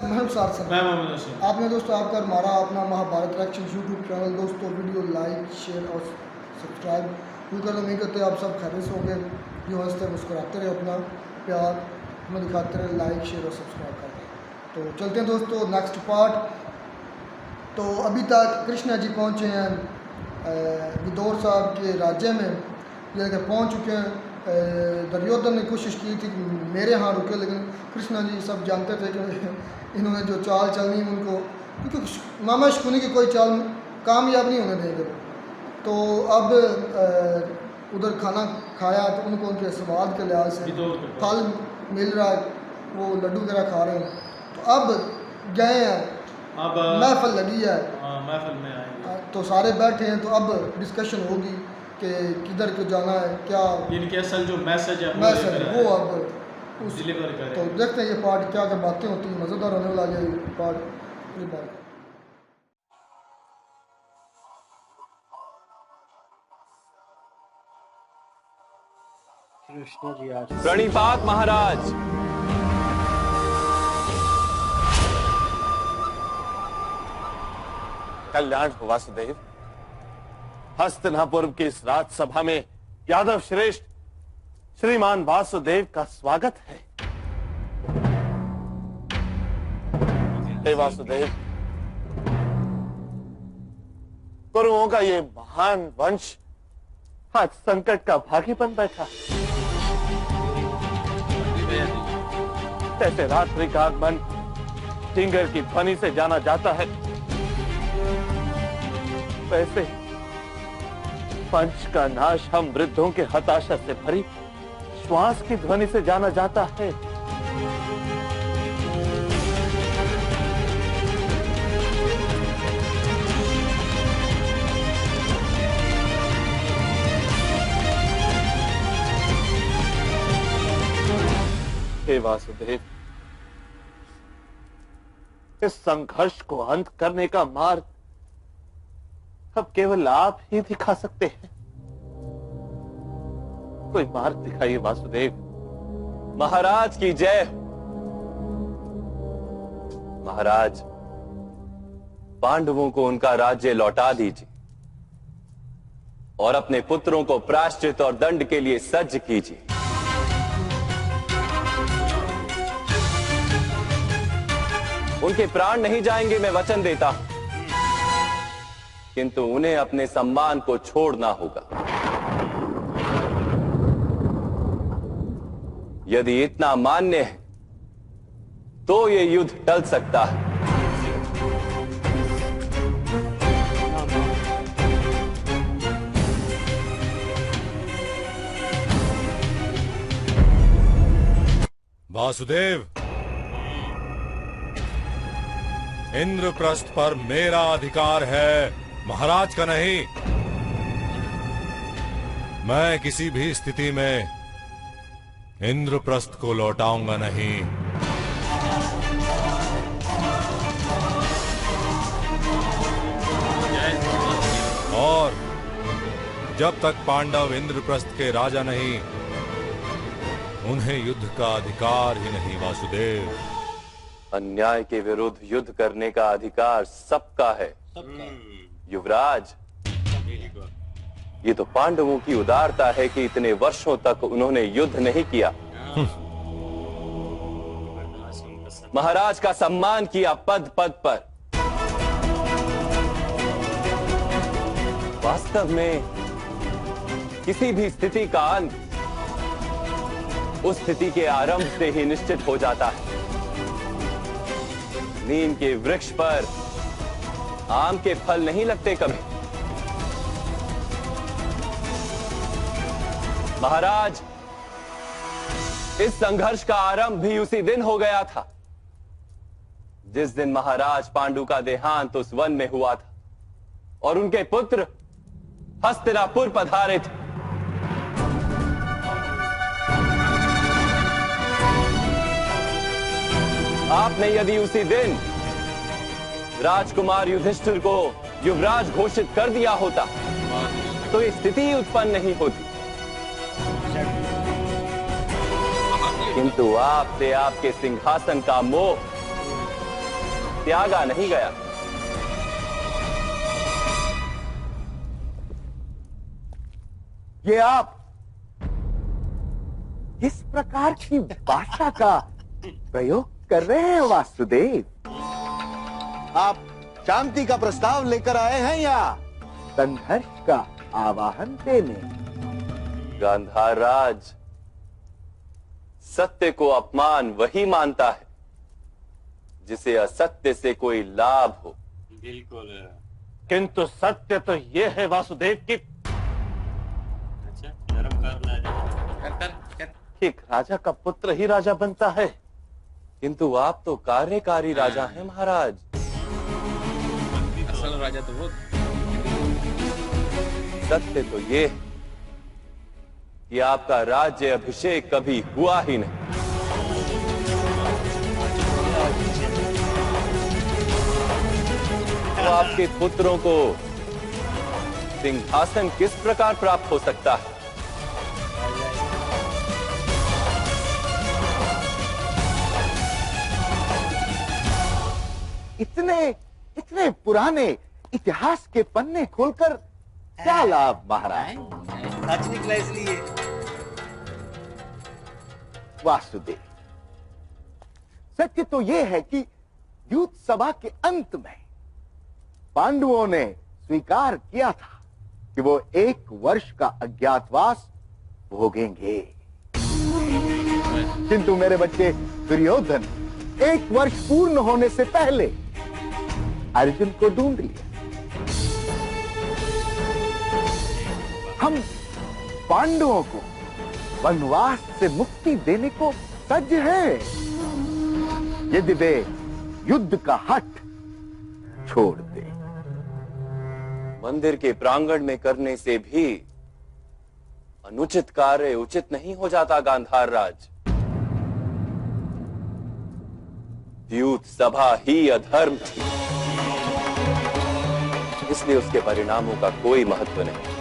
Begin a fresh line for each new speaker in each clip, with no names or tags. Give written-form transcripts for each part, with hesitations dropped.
महम सार सर
मैं मोहम्मद हसन।
आपने दोस्तों आपका हमारा अपना महाभारत रिएक्शन यूट्यूब चैनल दोस्तों वीडियो लाइक शेयर और सब्सक्राइब बिल्कुल नहीं करते। आप सब खैरियत होंगे, जो हंसते मुस्कुराते रहे, अपना प्यार हमें दिखाते रहे, लाइक शेयर और सब्सक्राइब करते हैं। तो चलते हैं दोस्तों नेक्स्ट पार्ट। तो अभी तक कृष्णा जी पहुँचे हैं विदोर साहब के राज्य में, जगह पहुँच चुके हैं। दुर्योधन ने कोशिश की थी कि मेरे यहाँ रुके, लेकिन कृष्णा जी सब जानते थे कि इन्होंने जो चाल चलनी है उनको, क्योंकि मामा शकुनी की कोई चाल कामयाब नहीं होने देंगे। तो अब उधर खाना खाया तो उनको उनके स्वाद के लिहाज से फल मिल रहा है, वो लड्डू वगैरह खा रहे हैं। तो अब गए हैं,
अब
महफिल लगी है,
महफिल में आएंगे
तो सारे बैठे हैं। तो अब डिस्कशन होगी कि किधर को जाना है, क्या
इनके असल जो मैसेज है
मैसेज वो अब उस
डिलीवर करें।
तो देखते हैं ये पार्ट क्या क्या बातें होती हैं, मज़ेदार होने वाला ये पार्ट। ये बात
प्रणिपात महाराज। कल्याण हो वासुदेव। हस्तिनापुर की इस राजसभा में यादव श्रेष्ठ श्रीमान वासुदेव का स्वागत है। हे वासुदेव, कुरुओं का ये महान वंश आज संकट का भागी बन बैठा। जैसे रात्रि का आगमन टिंगर की ध्वनि से जाना जाता है, वैसे पंच का नाश हम वृद्धों के हताशा से भरी श्वास की ध्वनि से जाना जाता है। हे वासुदेव, इस संघर्ष को अंत करने का मार्ग अब केवल आप ही दिखा सकते हैं। कोई मार्ग दिखाइए वासुदेव। महाराज की जय। महाराज, पांडवों को उनका राज्य लौटा दीजिए और अपने पुत्रों को प्रायश्चित और दंड के लिए सज्ज कीजिए। उनके प्राण नहीं जाएंगे, मैं वचन देता हूं, किंतु उन्हें अपने सम्मान को छोड़ना होगा। यदि इतना मान्य है तो ये युद्ध टल सकता है।
वासुदेव, इंद्रप्रस्थ पर मेरा अधिकार है, महाराज का नहीं। मैं किसी भी स्थिति में इंद्रप्रस्थ को लौटाऊंगा नहीं। और जब तक पांडव इंद्रप्रस्थ के राजा नहीं, उन्हें युद्ध का अधिकार ही नहीं। वासुदेव,
अन्याय के विरुद्ध युद्ध करने का अधिकार सबका है। युवराज, ये तो पांडवों की उदारता है कि इतने वर्षों तक उन्होंने युद्ध नहीं किया, महाराज का सम्मान किया पद पद पर। वास्तव में किसी भी स्थिति का अंत उस स्थिति के आरंभ से ही निश्चित हो जाता है। नीम के वृक्ष पर आम के फल नहीं लगते कभी। महाराज, इस संघर्ष का आरंभ भी उसी दिन हो गया था जिस दिन महाराज पांडु का देहांत उस वन में हुआ था और उनके पुत्र हस्तिनापुर पधारे थे। आपने यदि उसी दिन राजकुमार युधिष्ठिर को युवराज घोषित कर दिया होता तो ये स्थिति उत्पन्न नहीं होती। किंतु आपसे आपके सिंहासन का मोह त्यागा नहीं गया।
ये आप किस प्रकार की भाषा का प्रयोग कर रहे हैं वासुदेव? आप शांति का प्रस्ताव लेकर आए हैं या संघर्ष का आवाहन देने?
गांधार राज, सत्य को अपमान वही मानता है जिसे असत्य से कोई लाभ हो।
बिल्कुल।
किंतु सत्य तो ये है वासुदेव की
अच्छा, धर्म कर
एक राजा का पुत्र ही राजा बनता है, किंतु आप तो कार्यकारी राजा हैं महाराज।
असल राजा तो वो।
सत्य तो ये है कि आपका राज्य अभिषेक कभी हुआ ही नहीं। तो आपके पुत्रों को सिंहासन किस प्रकार प्राप्त हो सकता है?
इतने पुराने इतिहास के पन्ने खोलकर क्या लाभ महाराज?
सच निकला इसलिए।
वासुदेव, सत्य तो यह है कि युद्ध सभा के अंत में पांडवों ने स्वीकार किया था कि वो 1 वर्ष का अज्ञातवास भोगेंगे, किंतु मेरे बच्चे दुर्योधन 1 वर्ष पूर्ण होने से पहले अर्जुन को ढूंढ लिया। हम पांडवों को वनवास से मुक्ति देने को सज्ज हैं, यदि वे युद्ध का हठ छोड़ दे।
मंदिर के प्रांगण में करने से भी अनुचित कार्य उचित नहीं हो जाता गांधार राज। युद्ध सभा ही अधर्म थी, इसलिए उसके परिणामों का कोई महत्व नहीं।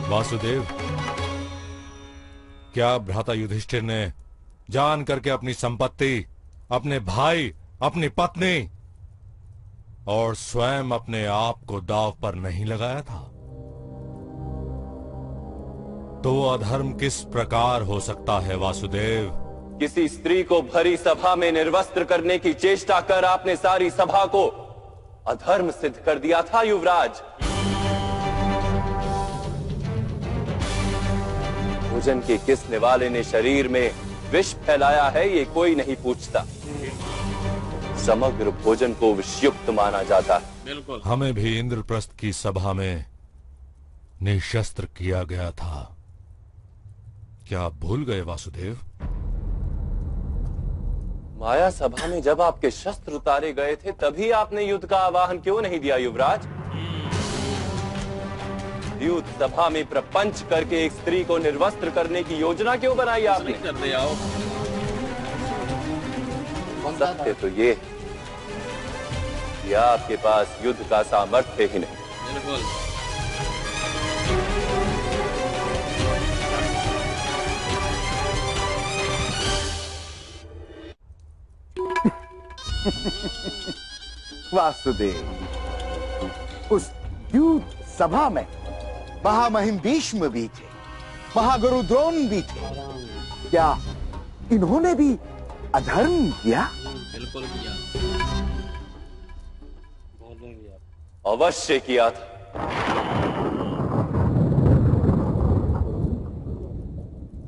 वासुदेव, क्या भ्राता युधिष्ठिर ने जान करके अपनी संपत्ति, अपने भाई, अपनी पत्नी और स्वयं अपने आप को दांव पर नहीं लगाया था? तो अधर्म किस प्रकार हो सकता है वासुदेव?
किसी स्त्री को भरी सभा में निर्वस्त्र करने की चेष्टा कर आपने सारी सभा को अधर्म सिद्ध कर दिया था युवराज। भोजन के किसने वाले ने शरीर में विष फैलाया है, ये कोई नहीं पूछता। समग्र भोजन को विषयुक्त माना जाता है।
बिल्कुल।
हमें भी इंद्रप्रस्थ की सभा में निशस्त्र किया गया था, क्या आप भूल गए वासुदेव?
माया सभा में जब आपके शस्त्र उतारे गए थे, तभी आपने युद्ध का आवाहन क्यों नहीं दिया युवराज? युद्ध सभा में प्रपंच करके एक स्त्री को निर्वस्त्र करने की योजना क्यों बनाई आपने?
कर दे आओ।
सत्य तो ये है कि आपके पास युद्ध का सामर्थ्य ही नहीं।
बिल्कुल।
वासुदेव, उस युद्ध सभा में महामहिम भीष्म भी थे, महागुरु द्रोण भी थे। क्या इन्होंने भी अधर्म किया?
बिल्कुल किया। बोल रहे हैं आप।
अवश्य किया था।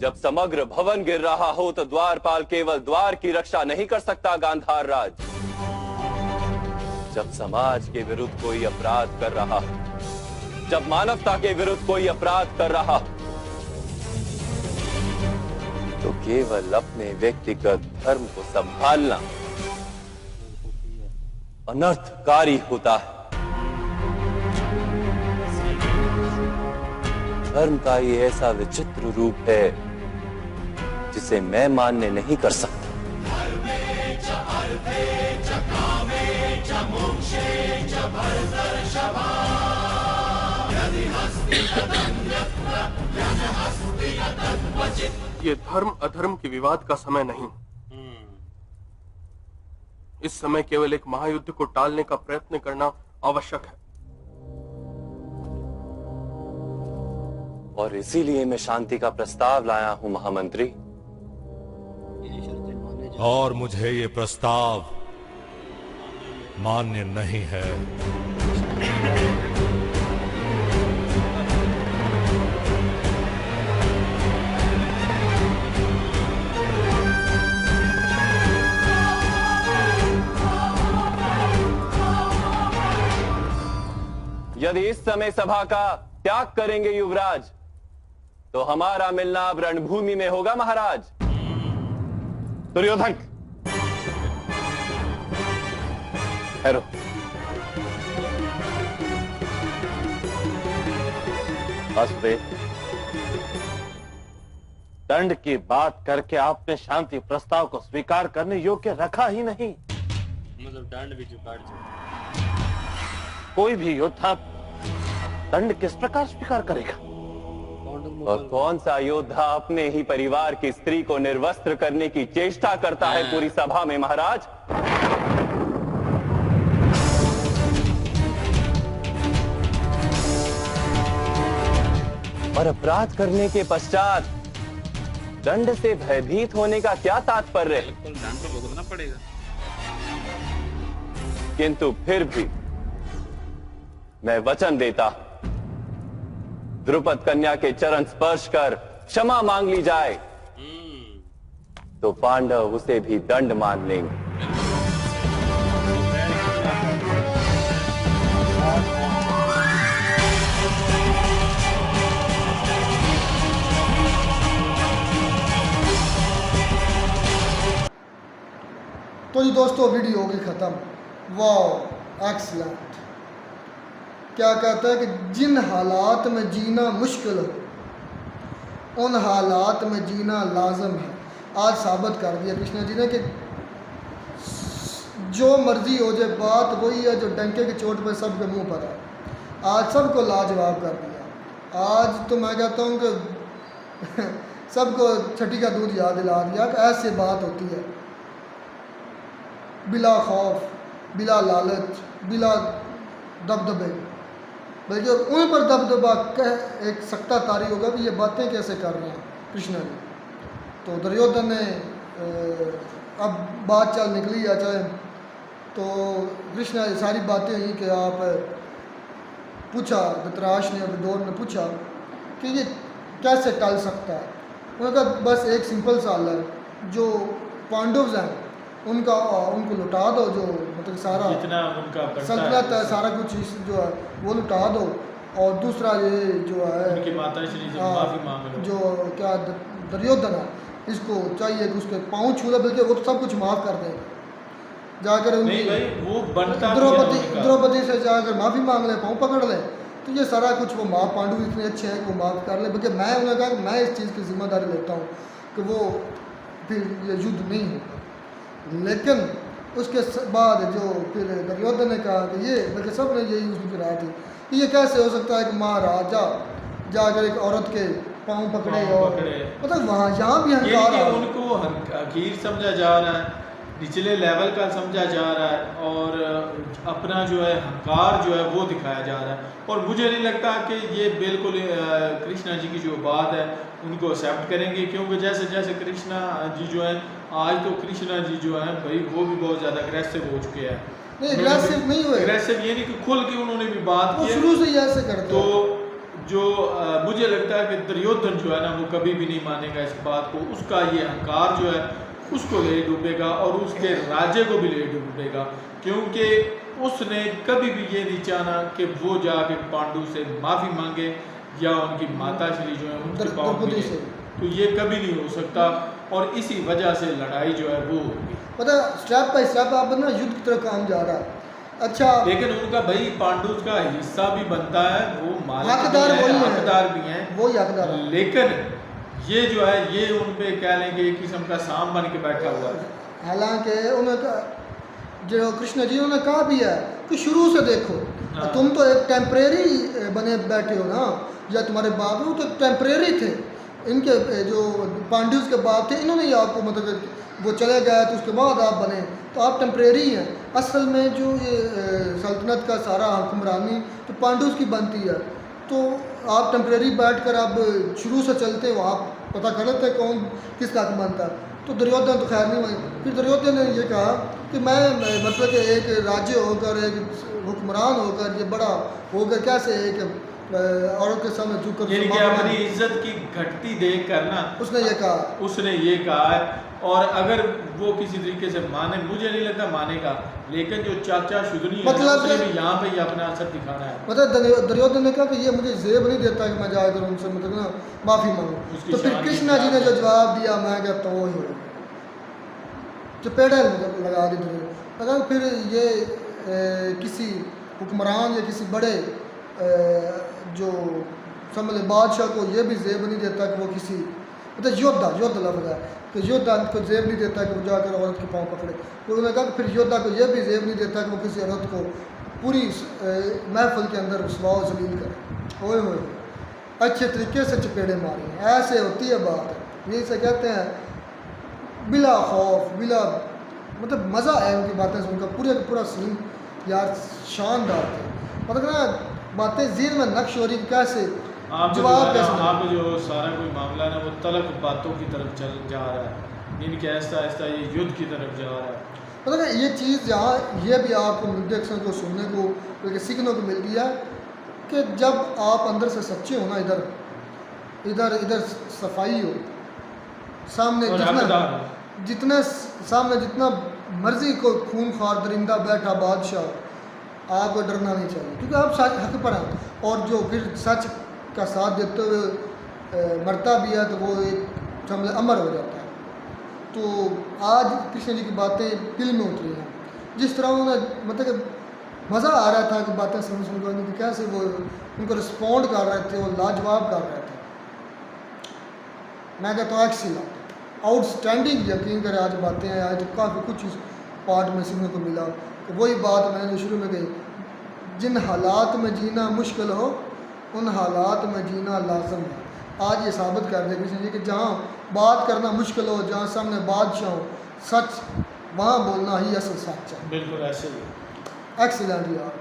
जब समग्र भवन गिर रहा हो तो द्वारपाल केवल द्वार की रक्षा नहीं कर सकता गांधार राज। जब समाज के विरुद्ध कोई अपराध कर रहा हो, जब मानवता के विरुद्ध कोई अपराध कर रहा हो, तो केवल अपने व्यक्तिगत धर्म को संभालना अनर्थकारी होता है। धर्म का ये ऐसा विचित्र रूप है जिसे मैं मान्य नहीं कर सकता।
ये धर्म अधर्म के विवाद का समय नहीं। इस समय केवल एक महायुद्ध को टालने का प्रयत्न करना आवश्यक है।
और इसीलिए मैं शांति का प्रस्ताव लाया हूं महामंत्री।
ये शर्तें माने जा
और मुझे ये प्रस्ताव मान्य नहीं है।
यदि इस समय सभा का त्याग करेंगे युवराज, तो हमारा मिलना अब रणभूमि में होगा महाराज। दुर्योधन, ठहरो।
वासुदेव, दंड की बात करके आपने शांति प्रस्ताव को स्वीकार करने योग्य रखा ही नहीं।
मतलब दंड भी चुका
कोई भी योद्धा दंड किस प्रकार स्वीकार करेगा?
और कौन सा योद्धा अपने ही परिवार की स्त्री को निर्वस्त्र करने की चेष्टा करता है पूरी सभा में महाराज? और अपराध करने के पश्चात दंड से भयभीत होने का क्या तात्पर्य है?
बिल्कुल दंड तो भुगतना पड़ेगा।
किंतु फिर भी मैं वचन देता, द्रुपद कन्या के चरण स्पर्श कर क्षमा मांग ली जाए तो पांडव उसे भी दंड मान लेंगे।
तो जी दोस्तों, वीडियो होगी ख़त्म। वाह, एक्सीलेंट। क्या कहता है कि जिन हालात में जीना मुश्किल हो उन हालात में जीना लाजम है। आज साबित कर दिया कृष्णा जी ने कि जो मर्जी हो जाए, बात वही है जो डंके की चोट पे सबके मुंह पर है। आज सबको लाजवाब कर दिया। आज तो मैं कहता हूँ कि सबको छठी का दूध याद दिला दिया कि ऐसी बात होती है, बिला खौफ, बिला लालच, बिला दबदबे, बल्कि उन पर दबदबा कह एक सख्ता तारी होगा कि ये बातें कैसे कर रहे हैं कृष्णा जी। तो दुर्योधन ने अब बात चल निकली है चाहे, तो कृष्णा सारी बातें ही कि आप पूछा, धृतराष्ट्र ने और विदुर ने पूछा कि ये कैसे टल सकता है। उन्होंने कहा बस एक सिंपल सा हल है, जो पांडव हैं उनको लुटा दो, जो मतलब सारा
जितना उनका
सल्तनत है, सारा कुछ जो है वो लुटा दो। और दूसरा ये जो है
उनकी माता श्री से माफी मांग लो।
जो क्या दुर्योधन है, इसको चाहिए कि उसके पाँव छू ले, बल्कि वो तो सब कुछ माफ़ कर देगा। जाकर
नहीं भाई, वो बनता
द्रौपदी से जाकर माफ़ी मांग ले, पाँव पकड़ ले, तो ये सारा कुछ वो माँ पांडु इतने अच्छे हैं कि वो माफ़ कर ले। बल्कि मैं उन्हें कहा कि मैं इस चीज़ की जिम्मेदारी लेता हूँ कि वो फिर ये युद्ध नहीं होगा। लेकिन उसके बाद जो फिर दुर्योधन ने कहा कि ये, बल्कि सब ने यही उसकी राय थी कि ये कैसे हो सकता है कि महाराजा जाकर एक औरत के पाँव पकड़े और मतलब वहाँ यहाँ भी
हंकार है। उनको हकीर समझा जा रहा है, निचले लेवल का समझा जा रहा है, और अपना जो है हंकार जो है वो दिखाया जा रहा है। और मुझे नहीं लगता कि ये बिल्कुल कृष्णा जी की जो बात है उनको एक्सेप्ट करेंगे, क्योंकि जैसे जैसे कृष्णा जी जो है, आज तो कृष्णा जी जो है भाई वो भी बहुत ज़्यादा अग्रेसिव हो चुके हैं।
नहीं, अग्रेसिव नहीं हुए,
अग्रेसिव ये नहीं कि खुल के उन्होंने भी बात की,
शुरू से ही ऐसे करते।
तो जो मुझे लगता है कि दुर्योधन जो है ना, वो कभी भी नहीं मानेगा इस बात को। उसका ये अहंकार जो है उसको ले डूबेगा और उसके राज्य को भी ले डूबेगा, क्योंकि उसने कभी भी ये नहीं चाहा कि वो जाके पांडु से माफ़ी मांगे या उनकी माता श्री जो है उनके पाँव मिले, तो ये कभी नहीं हो सकता। और इसी वजह से लड़ाई जो है वो होगी।
पता स्टेप बाय स्टेप आप ना युद्ध की तरफ काम जा रहा है। अच्छा,
लेकिन उनका भाई पांडु का हिस्सा भी बनता है, वो
हकदार
हकदार भी हैं,
वो हकदार।
लेकिन ये जो है ये उन पे कह लेंगे एक किस्म का साम बन के बैठा हुआ है।
हालांकि उन्होंने जो कृष्ण जी ने कहा भी है कि शुरू से देखो, तुम तो एक टेम्परेरी बने बैठे हो ना, या तुम्हारे बाप वो तो टेम्परेरी थे, इनके जो पांड्यूज के बाप थे इन्होंने ही आपको मतलब वो चले गए तो उसके बाद आप बने, तो आप टेम्परेरी हैं। असल में जो ये सल्तनत का सारा हुक्मरानी तो पांड्यूज की बनती है, तो आप टेम्परेरी बैठ कर आप शुरू से चलते हो, आप पता कर लेते कौन किसका हक बनता। तो दुर्योधन तो खैर नहीं हुई। फिर दुर्योधन ने ये कहा कि मैं मतलब कि एक राज्य होकर, एक हुक्मरान होकर, ये बड़ा होकर कैसे एक औरत के सामने झुककर
यानी कि अपनी इज्जत की घटती देख कर ना
उसने ये कहा
है। और अगर वो किसी तरीके से माने, मुझे नहीं लगता मानेगा, लेकिन जो चाचा शुदनी
मतलब
है भी यहाँ पे ही अपना असर दिखाना है।
मतलब दुर्योधन ने कहा कि ये मुझे जेब नहीं देता कि मैं जाकर उनसे मतलब ना माफ़ी मांगूँ। तो फिर कृष्णा जी ने जो जवाब दिया, मैं कहता वो ही हो चपेड़ा लगा दी दुर्योधन। अगर फिर ये किसी हुक्मरान या किसी बड़े जो समझ बादशाह को ये भी जेब नहीं देता कि वो किसी मतलब योद्धा लफ्ज़ है कि योद्धा को जेब नहीं देता कि वो जाकर औरत के पाँव पकड़े, तो उन्होंने कहा कि फिर योद्धा को ये भी जेब नहीं देता कि वो किसी औरत को पूरी महफिल के अंदर रुसवा जलील करे। ओए होए अच्छे तरीके से चपेड़े मारे, ऐसे होती है बात। यही से कहते हैं बिला खौफ, बिला मतलब मज़ा है उनकी बातें सुनकर। पूरे का पूरा सीन यार शानदार थे, मतलब ना बातें ज़हन में नक्श हो रही कैसे जवाब कैसे।
आप जो सारा कोई मामला ना वो तलक बातों की तरफ चल जा रहा है, इनके ऐसा ऐसा ये युद्ध की तरफ जा रहा है।
मतलब ये चीज़ यहाँ ये भी आपको देखने को सुनने को बल्कि सीखने को मिलती है कि जब आप अंदर से सच्चे हो ना, इधर सफाई हो, सामने जितना सामने जितना मर्जी को खूनखार दरिंदा बैठा बादशाह, आपको डरना नहीं चाहिए क्योंकि आप सच हक पर हैं। और जो फिर सच का साथ देते हुए मरता भी है तो वो एक समझ अमर हो जाता है। तो आज कृष्ण जी की बातें दिल में उतरी हैं, जिस तरह उन्होंने मतलब कि मज़ा आ रहा था कि बातें सुन कि कैसे वो उनको रिस्पॉन्ड कर रहे थे, वो लाजवाब कर रहे थे। मैं कहता हूँ एक्सीलेंट, आउटस्टैंडिंग, यकीन करें आज बातें हैं, आज तो काफ़ी कुछ इस पार्ट में सीखने को मिला। तो वही बात मैंने जो शुरू में कही, जिन हालात में जीना मुश्किल हो उन हालात में जीना लाजम है। आज ये साबित कर दे कृष्ण जी कि जहाँ बात करना मुश्किल हो, जहाँ सामने बादशाह हो, सच वहाँ बोलना ही असल सच है।
बिल्कुल ऐसे ही।
एक्सीलेंट यार।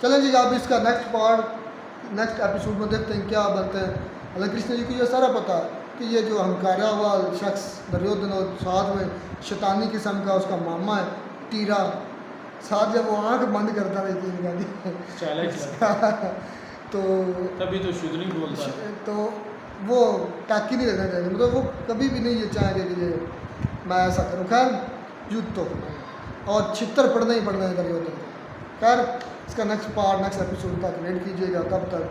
चलें जी, आप इसका नेक्स्ट एपिसोड में देखते हैं क्या बनते हैं। हालांकि कृष्ण जी को ये सारा पता है कि ये जो हंकारा हुआ शख्स दुर्योधन और साथ में शैतानी किस्म का उसका मामा है टीरा, साथ जब वो आँख बंद करता रहती तो
तभी तो शुद्री बोलता है,
तो वो टाकी नहीं रखना चाहिए, मतलब वो कभी भी नहीं ये चाहेंगे कि ये मैं ऐसा करूँ। खैर युद्ध तो और छितर पड़ना ही पड़ना है दुर्योधन को। खैर इसका नेक्स्ट एपिसोड तक वेट कीजिएगा, तब तक